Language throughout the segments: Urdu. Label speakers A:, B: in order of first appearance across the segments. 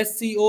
A: SCO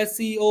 A: SCO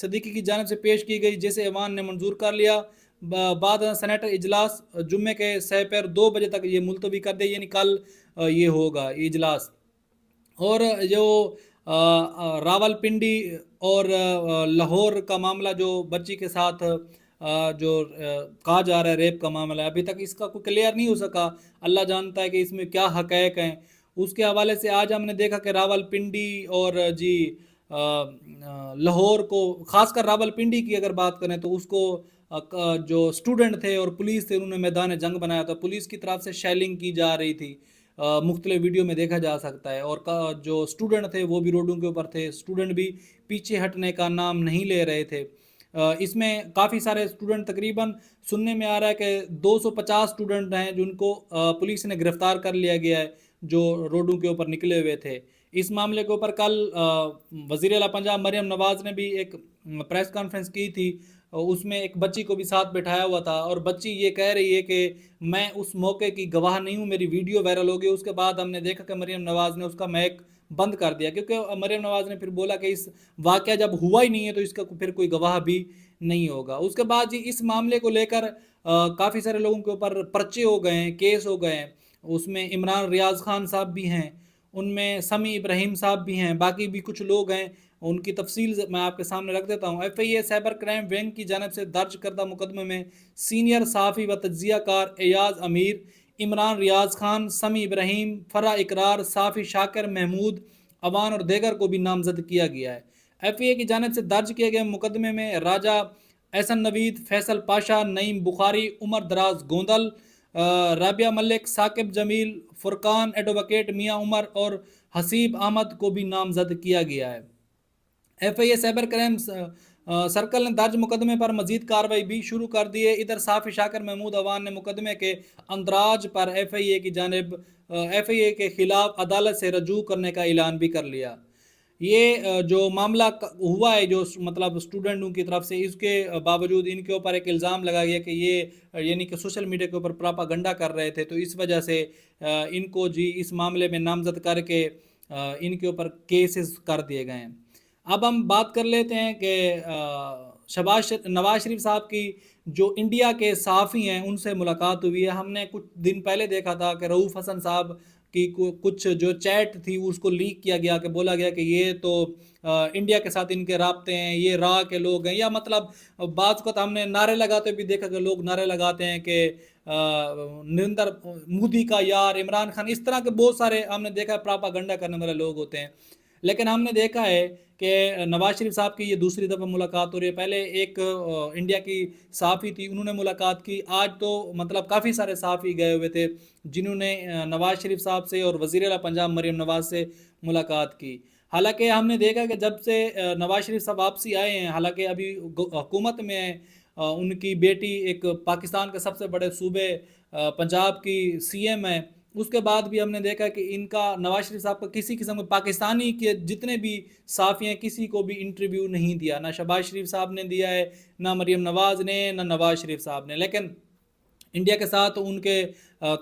A: صدیقی کی جانب سے پیش کی گئی جیسے ایوان نے منظور کر لیا۔ بعد سینیٹ اجلاس جمعے کے سہ 2 بجے تک یہ ملتوی کر دے، یعنی کل یہ ہوگا یہ اجلاس۔ اور جو راول پنڈی اور لاہور کا معاملہ جو بچی کے ساتھ جو کہا جا رہا ہے ریپ کا معاملہ ہے، ابھی تک اس کا کوئی کلیئر نہیں ہو سکا، اللہ جانتا ہے کہ اس میں کیا حقائق ہیں۔ اس کے حوالے سے آج ہم نے دیکھا کہ راول پنڈی اور لاہور کو، خاص کر راول پنڈی کی اگر بات کریں تو اس کو جو اسٹوڈنٹ تھے اور پولیس تھے انہوں نے میدان جنگ بنایا تھا، پولیس کی طرف سے شیلنگ کی جا رہی تھی، مختلف ویڈیو میں دیکھا جا سکتا ہے، اور جو اسٹوڈنٹ تھے وہ بھی روڈوں کے اوپر تھے، اسٹوڈنٹ بھی پیچھے ہٹنے کا نام نہیں لے رہے تھے۔ اس میں کافی سارے اسٹوڈنٹ، تقریباً سننے میں آ رہا ہے کہ 250 اسٹوڈنٹ ہیں جن کو پولیس نے گرفتار کر لیا گیا ہے جو روڈوں کے اوپر نکلے ہوئے تھے۔ اس معاملے کے اوپر کل وزیر اعلیٰ پنجاب مریم نواز نے بھی ایک پریس کانفرنس کی تھی، اس میں ایک بچی کو بھی ساتھ بٹھایا ہوا تھا، اور بچی یہ کہہ رہی ہے کہ میں اس موقع کی گواہ نہیں ہوں، میری ویڈیو وائرل ہو گئی۔ اس کے بعد ہم نے دیکھا کہ مریم نواز نے اس کا مائک بند کر دیا، کیونکہ مریم نواز نے پھر بولا کہ اس واقعہ جب ہوا ہی نہیں ہے تو اس کا پھر کوئی گواہ بھی نہیں ہوگا۔ اس کے بعد اس معاملے کو لے کر کافی سارے لوگوں کے اوپر پرچے ہو گئے ہیں، کیس ہو گئے ہیں، اس میں عمران ریاض خان صاحب بھی ہیں، ان میں سمیع ابراہیم صاحب بھی ہیں، باقی بھی کچھ لوگ ہیں، ان کی تفصیل میں آپ کے سامنے رکھ دیتا ہوں۔ F I A cyber crime wing کی جانب سے درج کردہ مقدمے میں سینئر صحافی و تجزیہ کار ایاز امیر، عمران ریاض خان، سمیع ابراہیم، فرح اقرار، صحافی شاکر محمود اوان اور دیگر کو بھی نامزد کیا گیا ہے۔ ایف آئی اے کی جانب سے درج کیے گئے مقدمے میں راجہ احسن نوید، فیصل پاشا، نعیم بخاری، عمر دراز گوندل، رابعہ ملک، ثاقب جمیل، فرقان ایڈوکیٹ، میاں عمر اور حسیب احمد کو بھی نامزد کیا گیا ہے۔ F I A cyber crime circle نے درج مقدمے پر مزید کارروائی بھی شروع کر دی ہے۔ ادھر صحافی شاکر محمود اوان نے مقدمے کے اندراج پر ایف آئی اے کی جانب ایف آئی اے کے خلاف عدالت سے رجوع کرنے کا اعلان بھی کر لیا۔ یہ جو معاملہ ہوا ہے جو مطلب اسٹوڈنٹوں کی طرف سے، اس کے باوجود ان کے اوپر ایک الزام لگا گیا کہ یہ یعنی کہ سوشل میڈیا کے اوپر پراپاگنڈا کر رہے تھے، تو اس وجہ سے ان کو اس معاملے میں نامزد کر کے ان کے اوپر کیسز کر دیے گئے ہیں۔ اب ہم بات کر لیتے ہیں کہ نواز شریف صاحب کی جو انڈیا کے صحافی ہیں ان سے ملاقات ہوئی ہے۔ ہم نے کچھ دن پہلے دیکھا تھا کہ رؤوف حسن صاحب کی کچھ جو چیٹ تھی اس کو لیک کیا گیا، کہ بولا گیا کہ یہ تو انڈیا کے ساتھ ان کے رابطے ہیں، یہ راہ کے لوگ ہیں، یا مطلب بعض وقت ہم نے نعرے لگاتے بھی دیکھا کہ لوگ نعرے لگاتے ہیں کہ نریندر مودی کا یار عمران خان، اس طرح کے بہت سارے ہم نے دیکھا ہے پراپاگنڈا کرنے والے لوگ ہوتے ہیں۔ لیکن ہم نے دیکھا ہے کہ نواز شریف صاحب کی یہ دوسری دفعہ ملاقات ہو رہی ہے۔ پہلے ایک انڈیا کی صحافی تھی، انہوں نے ملاقات کی، آج تو مطلب کافی سارے صحافی گئے ہوئے تھے جنہوں نے نواز شریف صاحب سے اور وزیر اعلیٰ پنجاب مریم نواز سے ملاقات کی۔ حالانکہ ہم نے دیکھا کہ جب سے نواز شریف صاحب واپسی آئے ہیں، حالانکہ ابھی حکومت میں ان کی بیٹی ایک پاکستان کے سب سے بڑے صوبے پنجاب کی سی ایم ہے، اس کے بعد بھی ہم نے دیکھا کہ ان کا نواز شریف صاحب کا کسی قسم کے پاکستانی کے جتنے بھی صحافی ہیں کسی کو بھی انٹرویو نہیں دیا، نہ شہباز شریف صاحب نے دیا ہے، نہ مریم نواز نے، نہ نواز شریف صاحب نے۔ لیکن انڈیا کے ساتھ ان کے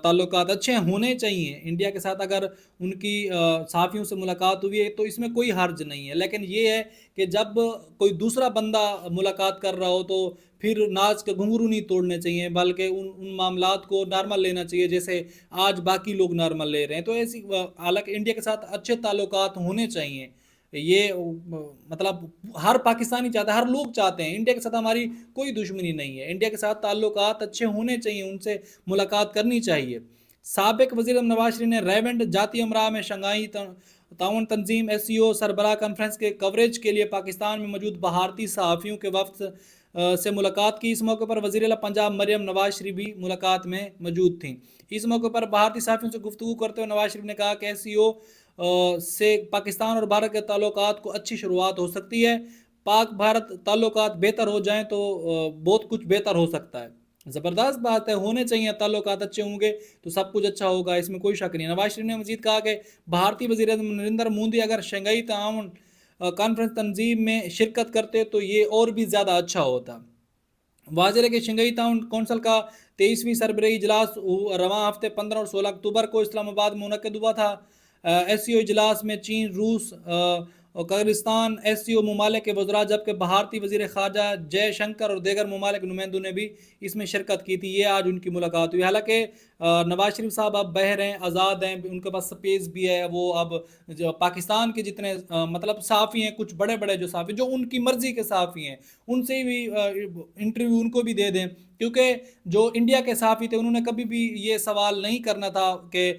A: تعلقات اچھے ہونے چاہیے، انڈیا کے ساتھ اگر ان کی صحافیوں سے ملاقات ہوئی ہے تو اس میں کوئی حرج نہیں ہے، لیکن یہ ہے کہ جب کوئی دوسرا بندہ ملاقات کر رہا ہو تو پھر ناچ کے گھنگرو نہیں توڑنے چاہیے، بلکہ ان معاملات کو نارمل لینا چاہیے جیسے آج باقی لوگ نارمل لے رہے ہیں۔ تو ایسی حالانکہ انڈیا کے ساتھ اچھے تعلقات ہونے چاہیے، یہ مطلب ہر پاکستانی چاہتا ہے، ہر لوگ چاہتے ہیں، انڈیا کے ساتھ ہماری کوئی دشمنی نہیں ہے، انڈیا کے ساتھ تعلقات اچھے ہونے چاہیے، ان سے ملاقات کرنی چاہیے۔ سابق وزیر نواز شریف نے ریونڈ جاتی امراء میں شنگھائی تعاون تنظیم ایس سی او سربراہ کانفرنس کے کوریج کے لیے پاکستان میں موجود بھارتی صحافیوں کے وفد سے ملاقات کی۔ اس موقع پر وزیر اعلیٰ پنجاب مریم نواز شریف بھی ملاقات میں موجود تھیں۔ اس موقع پر بھارتی صحافیوں سے گفتگو کرتے ہوئے نواز شریف نے کہا کہ ایس سی او سے پاکستان اور بھارت کے تعلقات کو اچھی شروعات ہو سکتی ہے، پاک بھارت تعلقات بہتر ہو جائیں تو بہت کچھ بہتر ہو سکتا ہے۔ زبردست بات ہے، ہونے چاہیے، تعلقات اچھے ہوں گے تو سب کچھ اچھا ہوگا، اس میں کوئی شک نہیں۔ نواز شریف نے مزید کہا کہ بھارتی وزیر اعظم نریندر مودی اگر شنگھائی تعاون کانفرنس تنظیم میں شرکت کرتے تو یہ اور بھی زیادہ اچھا ہوتا۔ واضح ہے کہ شنگھائی تعاون کونسل کا 23ویں سربراہی اجلاس رواں ہفتے 15 اور 16 اکتوبر کو اسلام آباد میں منعقد ہوا تھا۔ ایس سی او اجلاس میں چین، روس، اور قرغستان SCO ممالک کے وزراء جبکہ بھارتی وزیر خارجہ جے شنکر اور دیگر ممالک نمائندوں نے بھی اس میں شرکت کی تھی. یہ آج ان کی ملاقات ہوئی. حالانکہ نواز شریف صاحب اب بحر ہیں، آزاد ہیں، ان کے پاس سپیس بھی ہے. وہ اب جو پاکستان کے جتنے مطلب صحافی ہیں، کچھ بڑے بڑے جو صحافی جو ان کی مرضی کے صحافی ہیں، ان سے بھی انٹرویو ان کو بھی دے دیں. کیونکہ جو انڈیا کے صحافی تھے انہوں نے کبھی بھی یہ سوال نہیں کرنا تھا کہ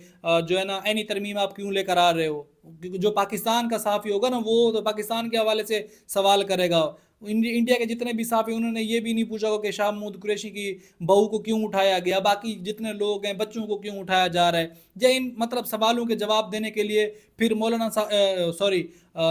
A: جو ہے نا اینی ترمیم آپ کیوں لے کر آ رہے ہو. جو پاکستان کا صحافی ہوگا نا وہ تو پاکستان کے حوالے سے سوال کرے گا. انڈیا کے جتنے بھی صحافی انہوں نے یہ بھی نہیں پوچھا کہ شاہ محمود قریشی کی بہو کو کیوں اٹھایا گیا، باقی جتنے لوگ ہیں بچوں کو کیوں اٹھایا جا رہا ہے. ان مطلب سوالوں کے جواب دینے کے لیے پھر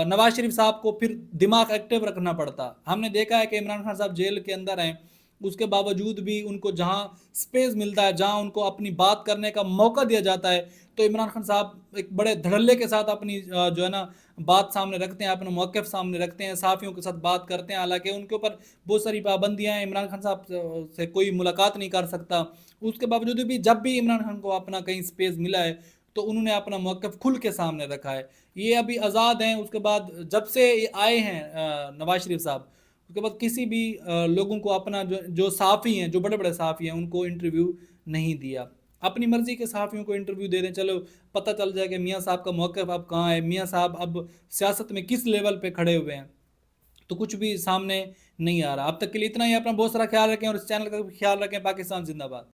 A: نواز شریف صاحب کو پھر دماغ ایکٹیو رکھنا پڑتا. ہم نے دیکھا ہے کہ عمران خان صاحب جیل کے اندر ہیں، اس کے باوجود بھی ان کو جہاں سپیس ملتا ہے، جہاں ان کو اپنی بات کرنے کا موقع دیا جاتا ہے، تو عمران خان صاحب ایک بڑے دھڑلے کے ساتھ اپنی جو ہے نا بات سامنے رکھتے ہیں، اپنا موقف سامنے رکھتے ہیں، صحافیوں کے ساتھ بات کرتے ہیں. حالانکہ ان کے اوپر بہت ساری پابندیاں ہیں، عمران خان صاحب سے کوئی ملاقات نہیں کر سکتا. اس کے باوجود بھی جب بھی عمران خان کو اپنا کہیں سپیس ملا ہے تو انہوں نے اپنا موقف کھل کے سامنے رکھا ہے. یہ ابھی آزاد ہیں. اس کے بعد جب سے آئے ہیں نواز شریف صاحب، اس کے بعد کسی بھی لوگوں کو اپنا جو صحافی ہیں، جو بڑے بڑے صحافی ہیں، ان کو انٹرویو نہیں دیا. اپنی مرضی کے صحافیوں کو انٹرویو دے دیں، چلو پتہ چل جائے کہ میاں صاحب کا موقف اب کہاں ہے، میاں صاحب اب سیاست میں کس لیول پہ کھڑے ہوئے ہیں. تو کچھ بھی سامنے نہیں آ رہا. اب تک کے لیے اتنا ہی. اپنا بہت سارا خیال رکھیں اور اس چینل کا بھی خیال رکھیں. پاکستان زندہ باد.